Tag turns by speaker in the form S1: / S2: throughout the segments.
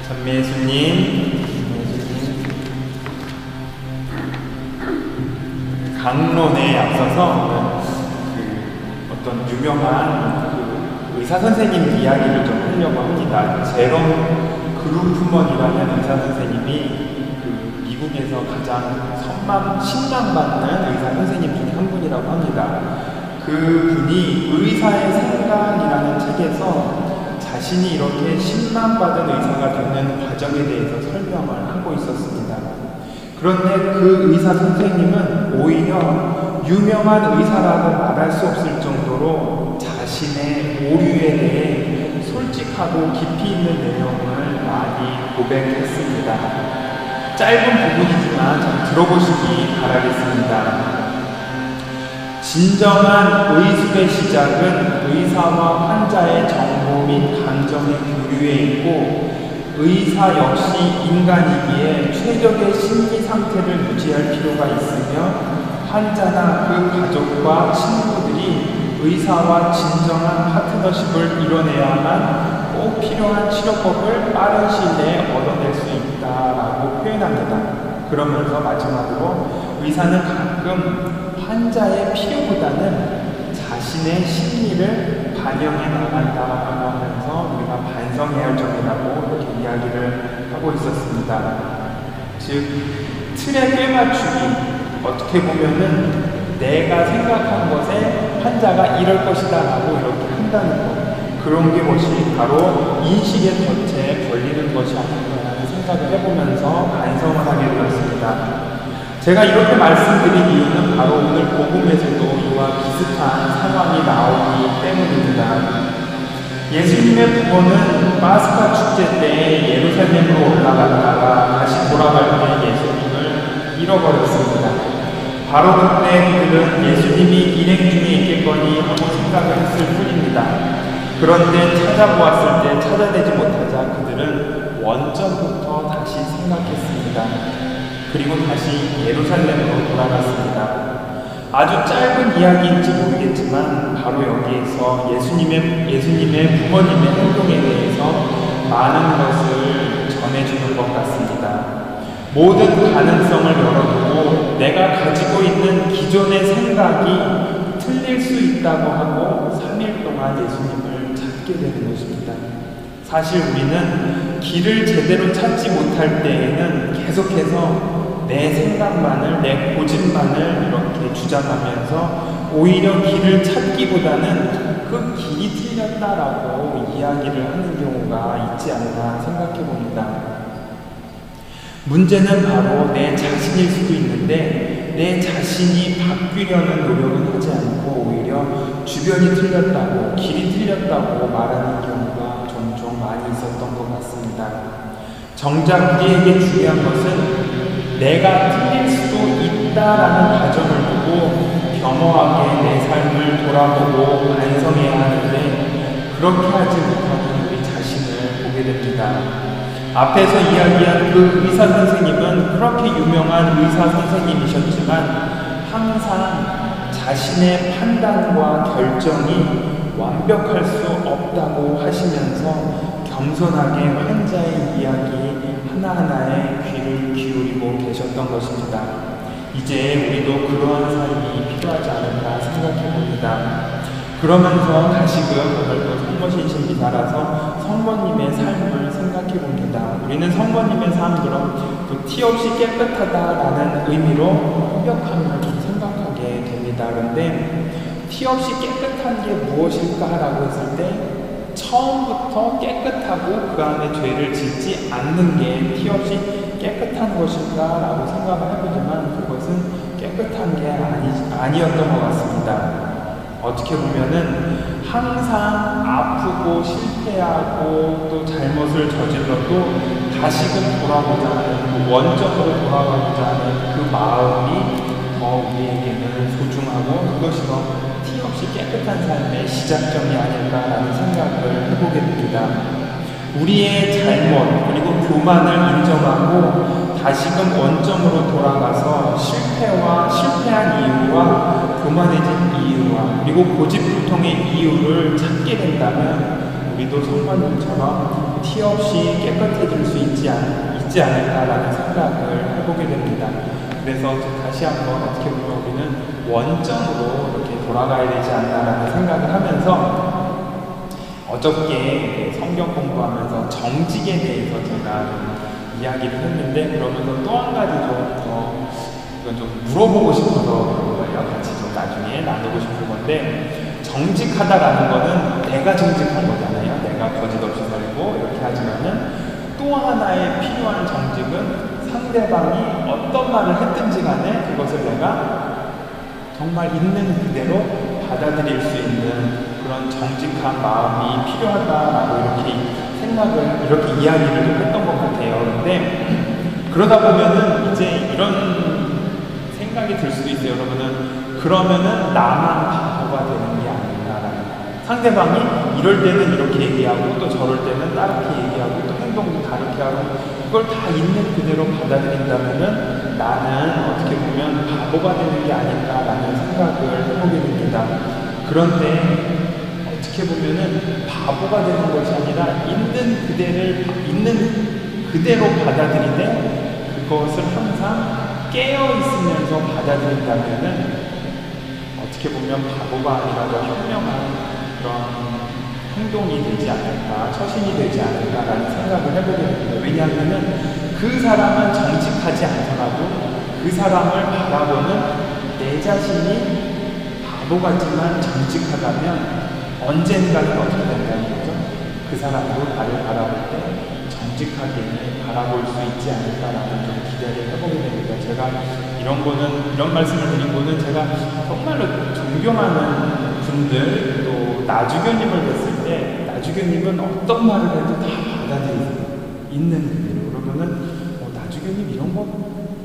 S1: 전미예수님, 강론에 앞서서 어떤 유명한 의사 선생님 이야기를 좀 하려고 합니다. 제롬 그루프먼이라는 의사 선생님이 미국에서 가장 신망받는 의사 선생님 중에 한 분이라고 합니다. 그분이 의사의 생각이라는 책에서 자신이 이렇게 신망받은 의사가 되는 과정에 대해서 설명을 하고 있었습니다. 그런데 그 의사 선생님은 오히려 유명한 의사라고 말할 수 없을 정도로 자신의 오류에 대해 솔직하고 깊이 있는 내용을 많이 고백했습니다. 짧은 부분이지만 좀 들어보시기 바라겠습니다. 진정한 의술의 시작은 의사와 환자의 정보 및 감정의 교류에 있고, 의사 역시 인간이기에 최적의 심리 상태를 유지할 필요가 있으며, 환자나 그 가족과 친구들이 의사와 진정한 파트너십을 이뤄내야만 꼭 필요한 치료법을 빠른 시일 내에 얻어낼 수 있다라고 표현합니다. 그러면서 마지막으로 의사는 가끔 환자의 필요보다는 자신의 심리를 반영해 나간다고 하면서 우리가 반성해야 할 점이라고 이렇게 이야기를 하고 있었습니다. 즉, 틀에 꿰맞추기, 어떻게 보면은 내가 생각한 것에 환자가 이럴 것이다 라고 이렇게 한다는 것, 그런 게 것이 바로 인식의 덫에 걸리는 것이 아닌가라는 생각을 해보면서 반성을 하게 되었습니다. 제가 이렇게 말씀드린 이유는 바로 오늘 복음에서도 이와 비슷한 상황이 나오기 때문입니다. 예수님의 부모는 파스카 축제 때 예루살렘으로 올라갔다가 다시 돌아갈 때 예수님을 잃어버렸습니다. 바로 그때 그들은 예수님이 일행 중에 있겠거니 하고 생각을 했을 뿐입니다. 그런데 찾아보았을 때 찾아내지 못하자 그들은 원점부터 다시 생각했습니다. 그리고 다시 예루살렘으로 돌아갔습니다. 아주 짧은 이야기인지 모르겠지만 바로 여기에서 예수님의 부모님의 행동에 대해서 많은 것을 전해주는 것 같습니다. 모든 가능성을 열어두고 내가 가지고 있는 기존의 생각이 틀릴 수 있다고 하고 3일 동안 예수님을 찾게 되는 것입니다. 사실 우리는 길을 제대로 찾지 못할 때에는 계속해서 내 생각만을, 내 고집만을 이렇게 주장하면서 오히려 길을 찾기보다는 그 길이 틀렸다라고 이야기를 하는 경우가 있지 않나 생각해 봅니다. 문제는 바로 내 자신일 수도 있는데 내 자신이 바뀌려는 노력은 하지 않고 오히려 주변이 틀렸다고, 길이 틀렸다고 말하는 경우가 종종 많이 있었던 것 같습니다. 정작 우리에게 중요한 것은 내가 틀릴 수도 있다라는 과정을 보고 겸허하게 내 삶을 돌아보고 반성해야 하는데 그렇게 하지 못하는 우리 자신을 보게 됩니다. 앞에서 이야기한 그 의사 선생님은 그렇게 유명한 의사 선생님이셨지만 항상 자신의 판단과 결정이 완벽할 수 없다고 하시면서 겸손하게 환자의 이야기 하나하나에 귀를 기울이고 계셨던 것입니다. 이제 우리도 그러한 삶이 필요하지 않을까 생각해 봅니다. 그러면서 다시금 오늘 또 성모신신 기사라서 성모님의 삶을 생각해 봅니다. 우리는 성모님의 삶으로 또 티 없이 깨끗하다라는 의미로 완벽함을 좀 생각하게 됩니다. 그런데 티 없이 깨끗한 게 무엇일까라고 했을 때 처음부터 깨끗하고 그 안에 죄를 짓지 않는 게 티 없이 깨끗한 것일까라고 생각을 해보지만 그것은 깨끗한 게 아니었던 것 같습니다. 어떻게 보면은 항상 아프고 실패하고 또 잘못을 저질러도 다시금 돌아보자 하는, 원점으로 돌아가고자 하는 그 마음이 우리에게는 소중하고 그것이 티 없이 깨끗한 삶의 시작점이 아닐까라는 생각을 해보게 됩니다. 우리의 잘못 그리고 교만을 인정하고 다시금 원점으로 돌아가서 실패한 이유와 교만해진 이유와 그리고 고집불통의 이유를 찾게 된다면 우리도 성모님처럼 티 없이 깨끗해질 수 있지 않을까라는 생각을 해보게 됩니다. 그래서 다시 한번 어떻게 보면 우리는 원점으로 이렇게 돌아가야 되지 않나라는 생각을 하면서 어저께 성경 공부하면서 정직에 대해서 제가 이야기를 했는데, 그러면서 또 한 가지 이건 좀 물어보고 싶어서 그런 거예요. 같이 좀 나중에 나누고 싶은 건데, 정직하다라는 거는 내가 정직한 거잖아요. 내가 거짓 없이 살고 이렇게 하지만은 또 하나의 필요한 정직은 상대방이 어떤 말을 했든지 간에 그것을 내가 정말 있는 그대로 받아들일 수 있는 그런 정직한 마음이 필요하다라고 이렇게 이야기를 했던 것 같아요. 근데 그러다 보면은 이제 이런 생각이 들 수도 있어요. 그러면은 나만 바보가 되는 게 아닌가라는, 상대방이 이럴 때는 이렇게 얘기하고 또 저럴 때는 다르게 얘기하고 또 행동도 다르게 하고 그걸 다 있는 그대로 받아들인다면은 나는 어떻게 보면 바보가 되는 게 아닐까라는 생각을 해보게 됩니다. 그런데 어떻게 보면은 바보가 되는 것이 아니라 있는 그대로 받아들이되 그것을 항상 깨어 있으면서 받아들인다면은 어떻게 보면 바보가 아니라 더 현명한 그런 행동이 되지 않을까, 처신이 되지 않을까라는 생각을 해보게 됩니다. 왜냐하면 그 사람은 정직하지 않더라도 그 사람을 바라보는 내 자신이 바보 같지만 정직하다면 언젠가는 어떻게 된다는 거죠? 그 사람도 나를 바라볼 때 정직하게 바라볼 수 있지 않을까라는 좀 기대를 해보게 됩니다. 제가 이런 말씀을 드린 거는 제가 정말로 존경하는 분들, 또 나주교님을 뵀을 때 나주교님은 어떤 말을 해도 다 받아들이세요. 있는 그대로. 그러면은 나주교님 이런 거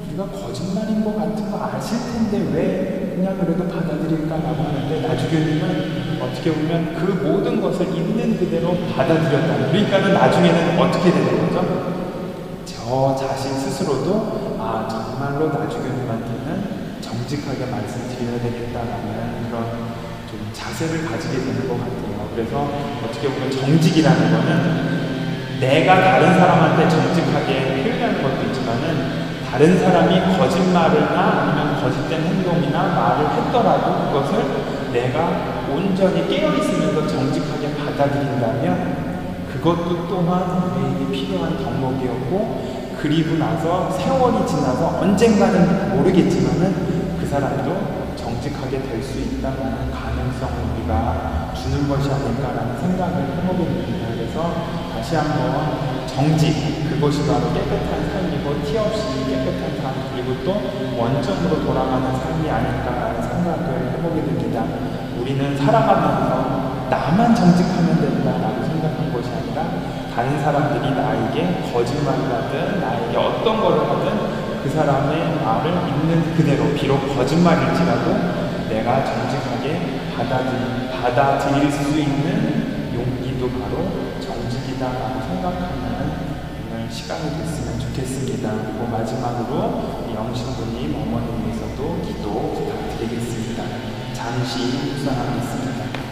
S1: 우리가 거짓말인 것 같은 거 아실 텐데 왜 그냥 그래도 받아들일까라고 하는데, 나주교님은 어떻게 보면 그 모든 것을 있는 그대로 받아들였다. 그러니까는 나중에는 어떻게 되는 거죠? 저 자신 스스로도 정말로 나주교님한테는 정직하게 말씀드려야 되겠다라는 그런 좀 자세를 가지게 되는 것 같아요. 그래서 어떻게 보면 정직이라는 거는 내가 다른 사람한테 정직하게 표현하는 것도 있지만은 다른 사람이 거짓말이나 아니면 거짓된 행동이나 말을 했더라도 그것을 내가 온전히 깨어있으면서 정직하게 받아들인다면 그것도 또한 우리에게 필요한 덕목이었고, 그리고 나서 세월이 지나서 언젠가는 모르겠지만은 그 사람도 정직하게 될 수 있다는 가능성을 우리가 주는 것이 아닐까라는 생각을 해보게 됩니다. 그래서 다시 한번 정직, 그것이 바로 깨끗한 삶이고 티 없이 깨끗한 삶, 그리고 또 원점으로 돌아가는 삶이 아닐까라는 생각을 해보게 됩니다. 우리는 살아가면서 나만 정직하면 된다라고 생각한 것이 아니라 다른 사람들이 나에게 거짓말을 하든 나에게 어떤 것을 하든 그 사람의 말을 있는 그대로, 비록 거짓말일지라도 내가 정직하게 받아들일 수 있는 용기도 바로 정직이다라고 생각하는 오늘 시간이 됐으면 좋겠습니다. 그리고 마지막으로 영신부님 어머니 위해서도 기도 부탁드리겠습니다. 잠시 묵상하겠습니다.